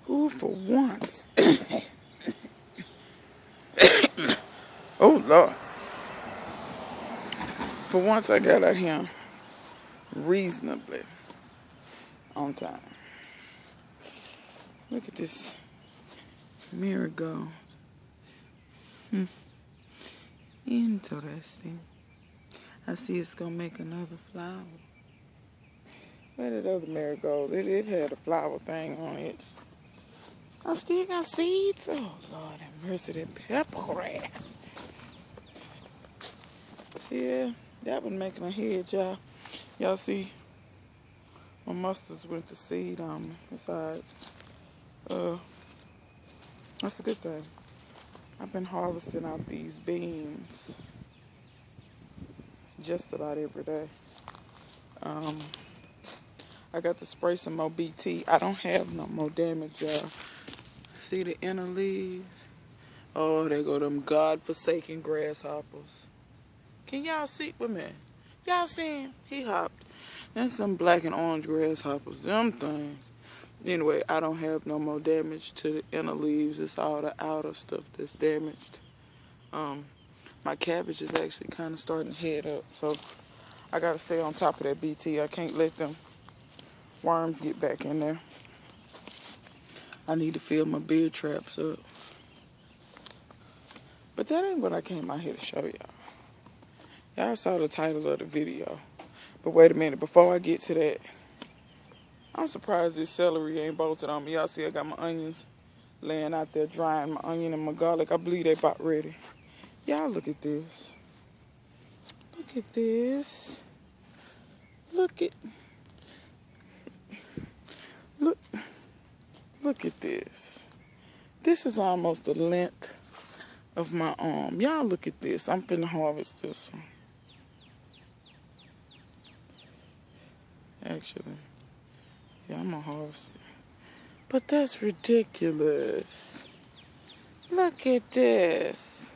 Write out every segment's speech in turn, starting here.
Ooh, for once. Oh, Lord. For once, I got out here reasonably on time. Look at this marigold. Interesting. I see it's going to make another flower. Where did the other marigold? It had a flower thing on it. I still got seeds. Oh, Lord have mercy, that pepper grass. Yeah, that one making a head, y'all. Y'all see, my mustards went to seed on me. Besides, that's a good thing. I've been harvesting out these beans just about every day. I got to spray some more BT. I don't have no more damage, y'all. See the inner leaves? Oh, there go them God-forsaken grasshoppers. Can y'all see? Wait a minute. Y'all see him? He hopped. That's some black and orange grasshoppers. Them things. Anyway, I don't have no more damage to the inner leaves. It's all the outer stuff that's damaged. My cabbage is actually kind of starting to head up. So I got to stay on top of that BT. I can't let them worms get back in there. I need to fill my beer traps up. But that ain't what I came out here to show y'all. Y'all saw the title of the video. But wait a minute, before I get to that, I'm surprised this celery ain't bolted on me. Y'all see I got my onions laying out there drying, my onion and my garlic. I believe they about ready. Y'all look at this. Look at this. Look at this. This is almost the length of my arm. Y'all look at this. I'm finna harvest this one. Actually, yeah, I'm gonna harvest it. But that's ridiculous. Look at this.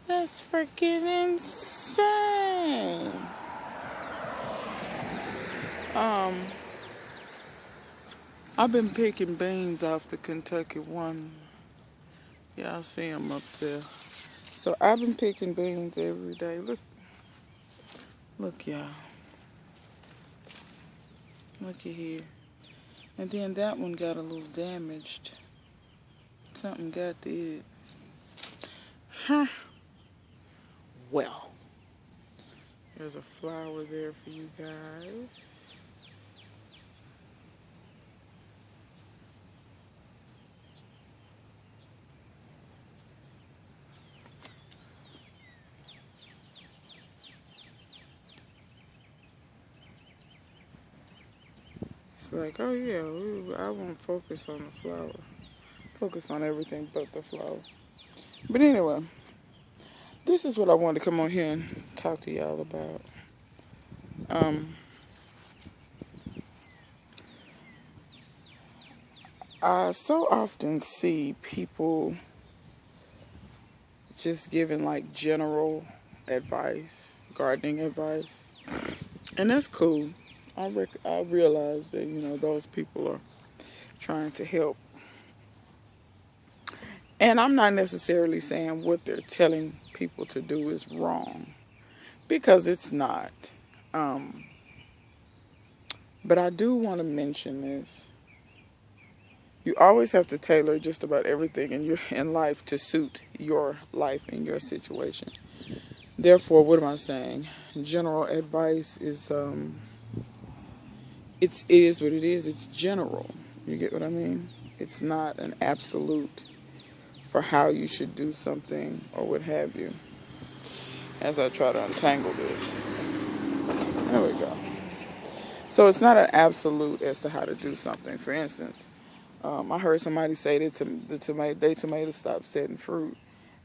That's freaking insane. I've been picking beans off the Kentucky one. Y'all see them up there. So I've been picking beans every day. Look, y'all. Looky here. And then that one got a little damaged. Something got to it. Huh. Well, there's a flower there for you guys. It's like, oh yeah, I won't focus on the flower. Focus on everything but the flower. But anyway, this is what I wanted to come on here and talk to y'all about. I so often see people just giving like general advice, gardening advice, and that's cool. I realize that, you know, those people are trying to help. And I'm not necessarily saying what they're telling people to do is wrong, because it's not. But I do want to mention this. You always have to tailor just about everything in life to suit your life and your situation. Therefore, what am I saying? General advice is, it is what it is. It's general. You get what I mean? It's not an absolute for how you should do something or what have you. As I try to untangle this. There we go. So it's not an absolute as to how to do something. For instance, I heard somebody say that their tomatoes stopped setting fruit.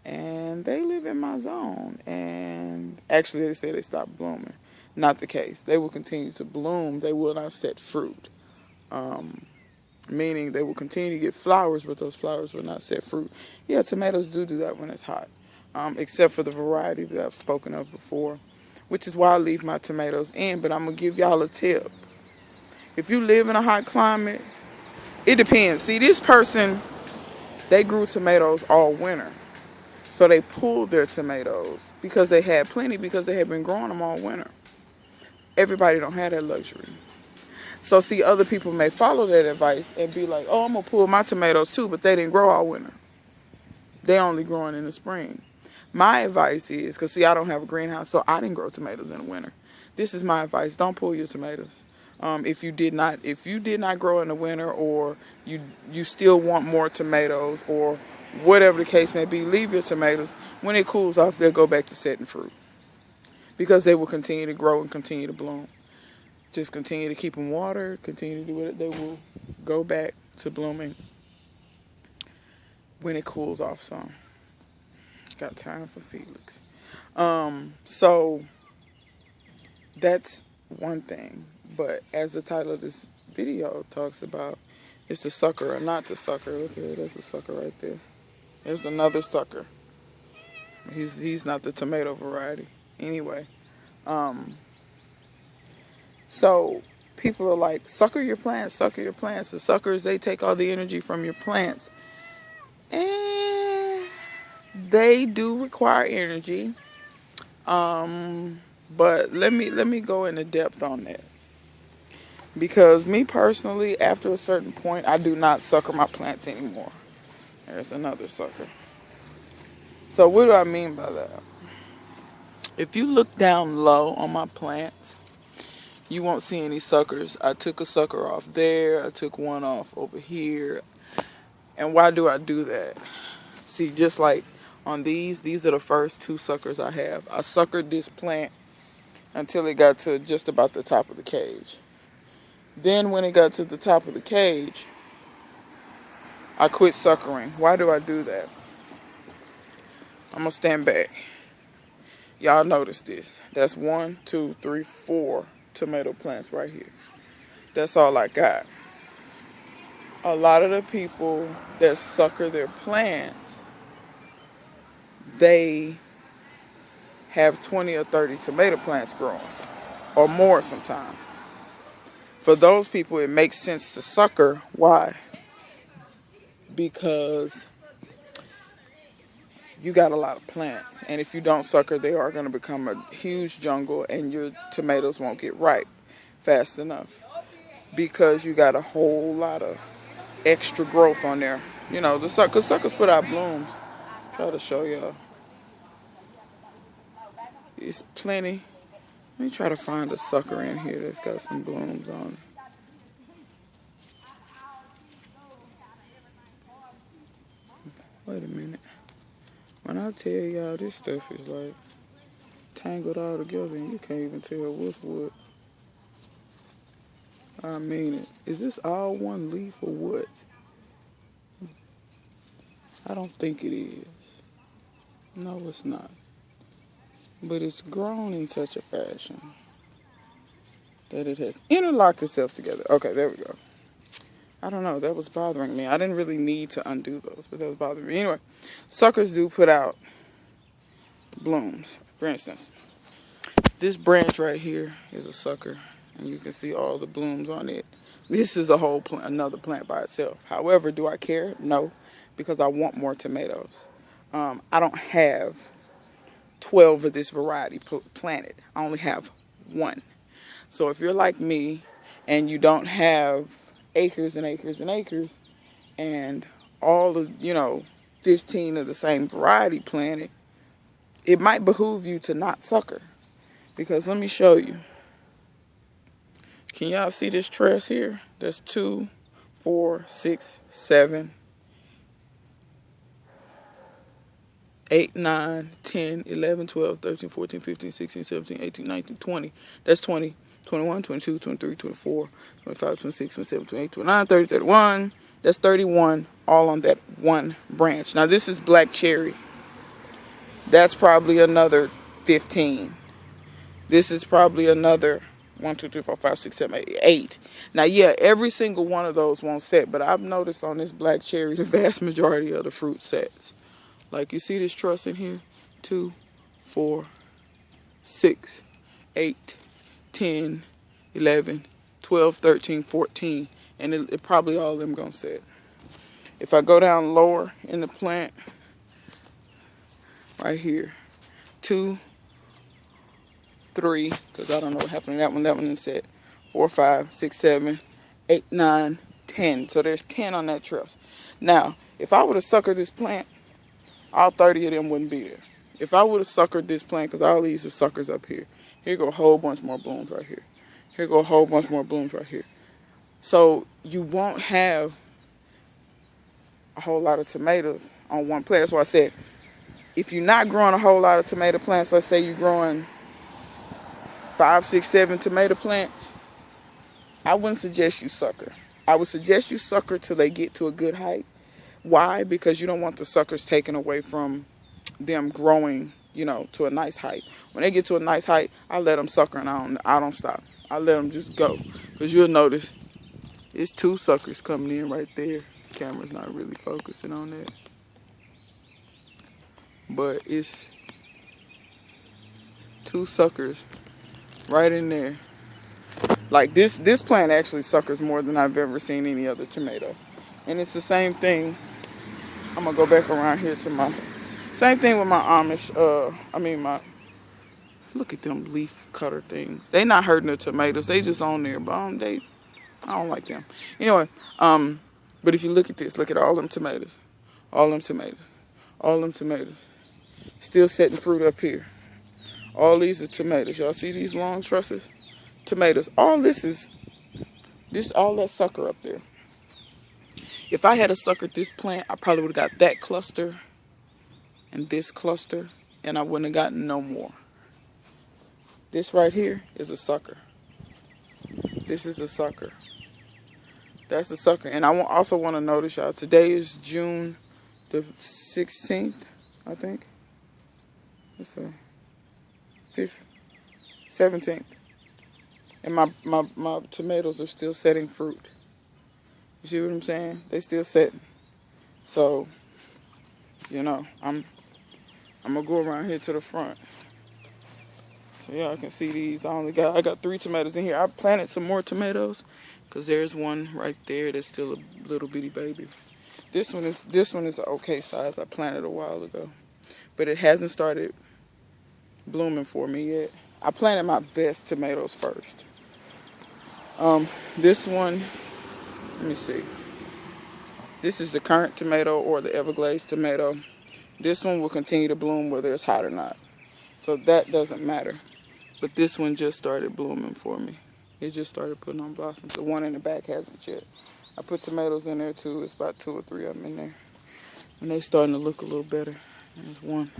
And they live in my zone. And actually they say they stopped blooming. Not the case. They will continue to bloom. They will not set fruit. Meaning they will continue to get flowers, but those flowers will not set fruit. Yeah, tomatoes do that when it's hot. Except for the variety that I've spoken of before. Which is why I leave my tomatoes in. But I'm going to give y'all a tip. If you live in a hot climate, It depends. See, this person, they grew tomatoes all winter. So they pulled their tomatoes because they had plenty, because they had been growing them all winter. Everybody don't have that luxury. So see, other people may follow that advice and be like, oh, I'm going to pull my tomatoes too, but they didn't grow all winter. They only growing in the spring. My advice is, because see, I don't have a greenhouse, so I didn't grow tomatoes in the winter. This is my advice. Don't pull your tomatoes. If you did not grow in the winter, or you still want more tomatoes, or whatever the case may be, leave your tomatoes. When it cools off, they'll go back to setting fruit, because they will continue to grow and continue to bloom. Just continue to keep them watered, continue to do it. They will go back to blooming when it cools off some. Got time for Felix. So that's one thing. But as the title of this video talks about, it's the sucker or not the sucker. Look at it, there's a sucker right there. There's another sucker. He's not the tomato variety. Anyway, so people are like, sucker your plants, sucker your plants. The suckers, they take all the energy from your plants. And they do require energy. But let me go into depth on that. Because me personally, after a certain point, I do not sucker my plants anymore. There's another sucker. So what do I mean by that? If you look down low on my plants, you won't see any suckers. I took a sucker off there. I took one off over here. And why do I do that? See, just like on these are the first two suckers I have. I suckered this plant until it got to just about the top of the cage. Then when it got to the top of the cage, I quit suckering. Why do I do that? I'm going to stand back. Y'all notice this. That's 1, 2, 3, 4 tomato plants right here. That's all I got. A lot of the people that sucker their plants, they have 20 or 30 tomato plants growing, or more sometimes. For those people, it makes sense to sucker. Why? Because you got a lot of plants, and if you don't sucker, they are going to become a huge jungle, and your tomatoes won't get ripe fast enough, because you got a whole lot of extra growth on there. You know, the suckers put out blooms. Try to show y'all. It's plenty. Let me try to find a sucker in here that's got some blooms on it. Wait a minute. When I tell y'all, this stuff is like tangled all together and you can't even tell what's what. I mean it. Is this all one leaf or what? I don't think it is. No, it's not. But it's grown in such a fashion that it has interlocked itself together. Okay, there we go. I don't know. That was bothering me. I didn't really need to undo those, but that was bothering me. Anyway, suckers do put out blooms. For instance, this branch right here is a sucker, and you can see all the blooms on it. This is a whole plant, another plant by itself. However, do I care? No, because I want more tomatoes. I don't have 12 of this variety planted. I only have one. So if you're like me and you don't have acres and acres and acres and all of, 15 of the same variety planted, it might behoove you to not sucker. Because let me show you. Can y'all see this tress here? That's 2, 4, 6, 7, 8, 9, 10, 11, 12, 13, 14, 15, 16, 17, 18, 19, 20. That's 20, 21, 22, 23, 24, 25, 26, 27, 28, 29, 30, 31. That's 31 all on that one branch. Now this is black cherry. That's probably another 15. This is probably another 1, 2, 3, 4, 5, 6, 7, 8, 8. Now, yeah, every single one of those won't set, but I've noticed on this black cherry, the vast majority of the fruit sets. Like, you see this truss in here? 2, 4, 6, 8, 10, 11, 12, 13, 14. And it probably all of them gonna set. If I go down lower in the plant, right here, 2, 3, because I don't know what happened to that one. That one is set. 4, 5, 6, 7, 8, 9, 10. So there's 10 on that truss. Now, if I would have suckered this plant, all 30 of them wouldn't be there. If I would have suckered this plant, because all these are suckers up here. Here go a whole bunch more blooms right here. Here go a whole bunch more blooms right here. So you won't have a whole lot of tomatoes on one plant. That's why I said, if you're not growing a whole lot of tomato plants, let's say you're growing 5, 6, 7 tomato plants, I wouldn't suggest you sucker. I would suggest you sucker till they get to a good height. Why? Because you don't want the suckers taken away from them growing, you know, to a nice height. When they get to a nice height, I let them sucker and I don't stop. I let them just go. Because you'll notice it's 2 suckers coming in right there. Camera's not really focusing on that. But it's 2 suckers right in there. Like this plant actually suckers more than I've ever seen any other tomato. And it's the same thing. I'm gonna go back around here to my same thing with my Amish, look at them leaf cutter things. They not hurting the tomatoes, they just on there, but I don't like them. Anyway, but if you look at this, look at all them tomatoes. All them tomatoes. All them tomatoes. Still setting fruit up here. All these is tomatoes. Y'all see these long trusses? Tomatoes. All this is all that sucker up there. If I had a suckered this plant, I probably would have got that cluster and this cluster, and I wouldn't have gotten no more. This right here is a sucker. This is a sucker. That's the sucker. And I also want to notice, y'all, today is June the 16th, I think. Let's say 5th, 17th. And my tomatoes are still setting fruit. You see what I'm saying? They still setting. So, you know, I'm gonna go around here to the front. So y'all can see these. I got 3 tomatoes in here. I planted some more tomatoes because there's one right there that's still a little bitty baby. This one is an okay size. I planted a while ago, but it hasn't started blooming for me yet. I planted my best tomatoes first. This one, let me see. This is the current tomato or the Everglades tomato. This one will continue to bloom whether it's hot or not. So that doesn't matter. But this one just started blooming for me. It just started putting on blossoms. The one in the back hasn't yet. I put tomatoes in there too. It's about 2 or 3 of them in there. And they starting to look a little better. There's one.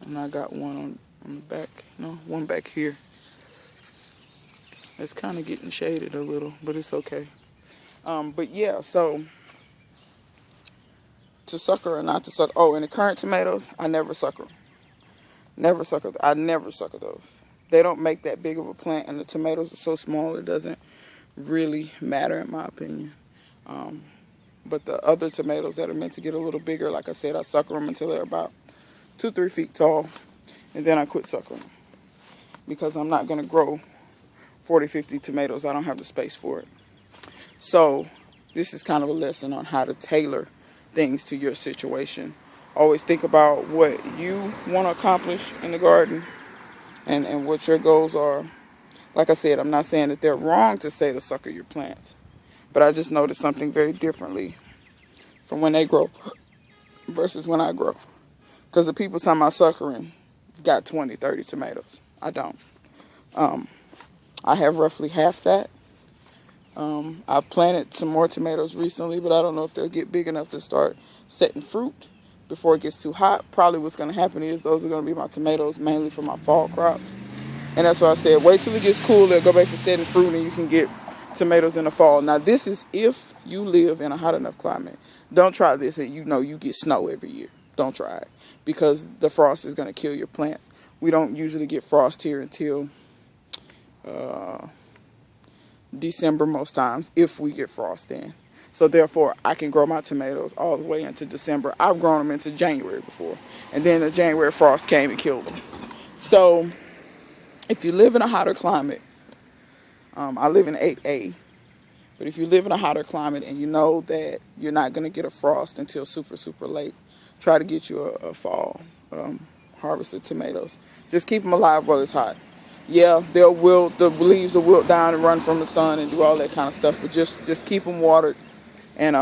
And I got one on the back. No, one back here. It's kind of getting shaded a little, but it's okay. But yeah, so to sucker or not to sucker. Oh, and the current tomatoes, I never sucker. Never sucker. I never sucker those. They don't make that big of a plant, and the tomatoes are so small it doesn't really matter in my opinion. But the other tomatoes that are meant to get a little bigger, like I said, I sucker them until they're about 2-3 feet tall, and then I quit suckering them because I'm not going to grow 40-50 tomatoes. I don't have the space for it. So this is kind of a lesson on how to tailor things to your situation. Always think about what you want to accomplish in the garden and what your goals are. Like I said, I'm not saying that they're wrong to say to sucker your plants, but I just noticed something very differently from when they grow versus when I grow. Because the people talking about suckering got 20, 30 tomatoes. I don't. I have roughly half that. I've planted some more tomatoes recently, but I don't know if they'll get big enough to start setting fruit before it gets too hot. Probably what's going to happen is those are going to be my tomatoes mainly for my fall crops. And that's why I said wait till it gets cooler, go back to setting fruit, and you can get tomatoes in the fall. Now this is if you live in a hot enough climate. Don't try this and you get snow every year. Don't try it because the frost is going to kill your plants. We don't usually get frost here until December most times, if we get frost then. So therefore, I can grow my tomatoes all the way into December. I've grown them into January before. And then the January frost came and killed them. So if you live in a hotter climate, I live in 8A. But if you live in a hotter climate and you know that you're not going to get a frost until super, super late, try to get you a fall harvest of tomatoes. Just keep them alive while it's hot. Yeah, they'll wilt, the leaves will wilt down and run from the sun and do all that kind of stuff, but just keep them watered, and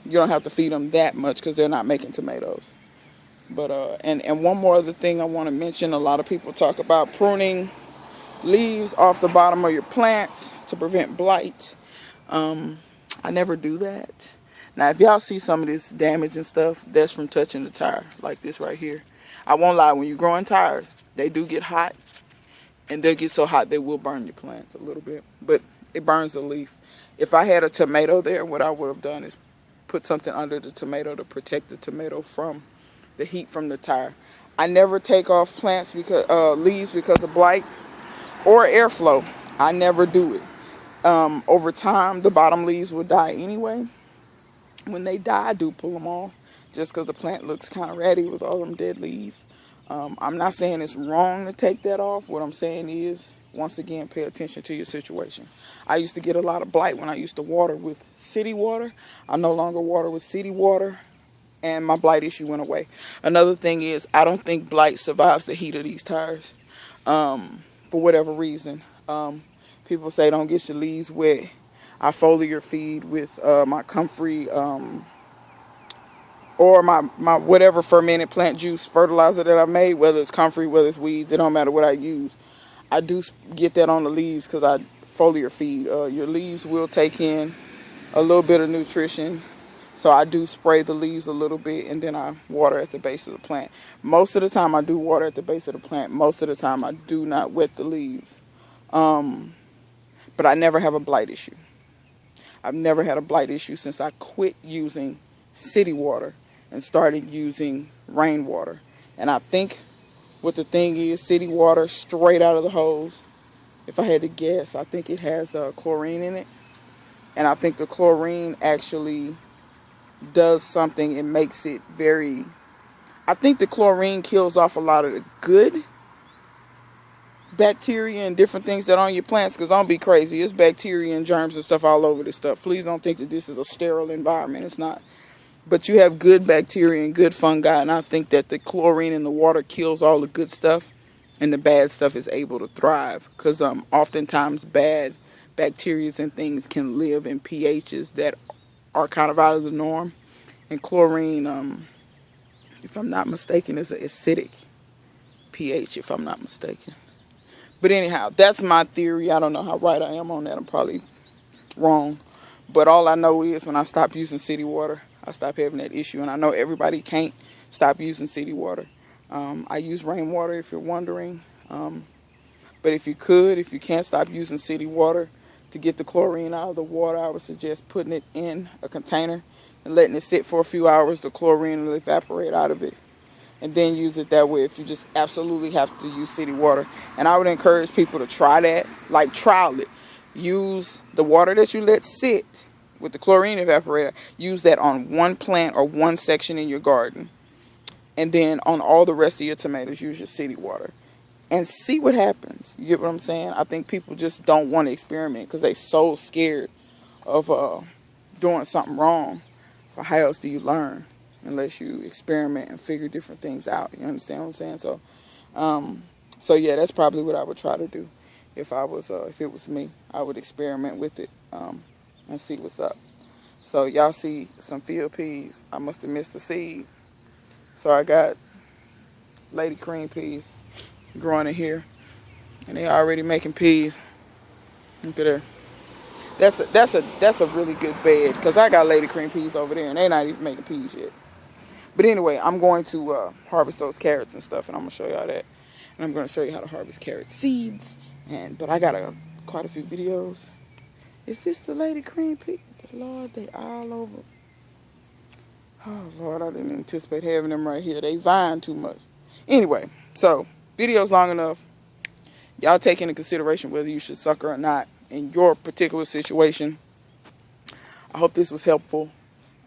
you don't have to feed them that much because they're not making tomatoes. But and one more other thing I want to mention, a lot of people talk about pruning leaves off the bottom of your plants to prevent blight. I never do that. Now, if y'all see some of this damage and stuff, that's from touching the tire, like this right here. I won't lie, when you're growing tires, they do get hot, and they'll get so hot they will burn your plants a little bit, but it burns the leaf. If I had a tomato there, what I would have done is put something under the tomato to protect the tomato from the heat from the tire. I never take off plants because leaves because of blight or airflow. I never do it. Over time, the bottom leaves will die anyway. When they die, I do pull them off just because the plant looks kind of ratty with all them dead leaves. I'm not saying it's wrong to take that off. What I'm saying is, once again, pay attention to your situation. I used to get a lot of blight when I used to water with city water. I no longer water with city water, and my blight issue went away. Another thing is, I don't think blight survives the heat of these tires for whatever reason. People say don't get your leaves wet. I foliar feed with my comfrey or my whatever fermented plant juice fertilizer that I made, whether it's comfrey, whether it's weeds, it don't matter what I use. I do get that on the leaves because I foliar feed. Your leaves will take in a little bit of nutrition, so I do spray the leaves a little bit, and then I water at the base of the plant. Most of the time I do water at the base of the plant. Most of the time I do not wet the leaves. But I never have a blight issue. I've never had a blight issue since I quit using city water and started using rainwater. And I think what the thing is, city water straight out of the hose, if I had to guess, I think it has chlorine in it. And I think the chlorine actually does something. It makes it very... I think the chlorine kills off a lot of the good bacteria and different things that are on your plants, because don't be crazy, it's bacteria and germs and stuff all over this stuff. Please don't think that this is a sterile environment. It's not. But you have good bacteria and good fungi, and I think that the chlorine in the water kills all the good stuff, and the bad stuff is able to thrive, because oftentimes bad bacteria and things can live in pHs that are kind of out of the norm, and chlorine, if I'm not mistaken, is an acidic pH, if I'm not mistaken. But anyhow, that's my theory. I don't know how right I am on that. I'm probably wrong. But all I know is when I stopped using city water, I stopped having that issue. And I know everybody can't stop using city water. I use rainwater, if you're wondering. But if you can't stop using city water, to get the chlorine out of the water, I would suggest putting it in a container and letting it sit for a few hours. The chlorine will evaporate out of it. And then use it that way if you just absolutely have to use city water. And I would encourage people to try that. Like, trial it. Use the water that you let sit with the chlorine evaporator. Use that on one plant or one section in your garden. And then on all the rest of your tomatoes, use your city water. And see what happens. You get what I'm saying? I think people just don't want to experiment because they're so scared of doing something wrong. But how else do you learn? Unless you experiment and figure different things out. You understand what I'm saying? So yeah, that's probably what I would try to do. If it was me, I would experiment with it and see what's up. So y'all see some field peas. I must have missed a seed. So I got lady cream peas growing in here, and they already making peas. Look at there. That's a really good bed, because I got lady cream peas over there, and they're not even making peas yet. But anyway, I'm going to harvest those carrots and stuff, and I'm going to show y'all that. And I'm going to show you how to harvest carrot seeds. But I got quite a few videos. Is this the lady cream pea? Lord, they all over. Oh, Lord, I didn't anticipate having them right here. They vine too much. Anyway, so, video's long enough. Y'all take into consideration whether you should sucker or not in your particular situation. I hope this was helpful.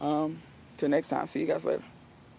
Till next time. See you guys later.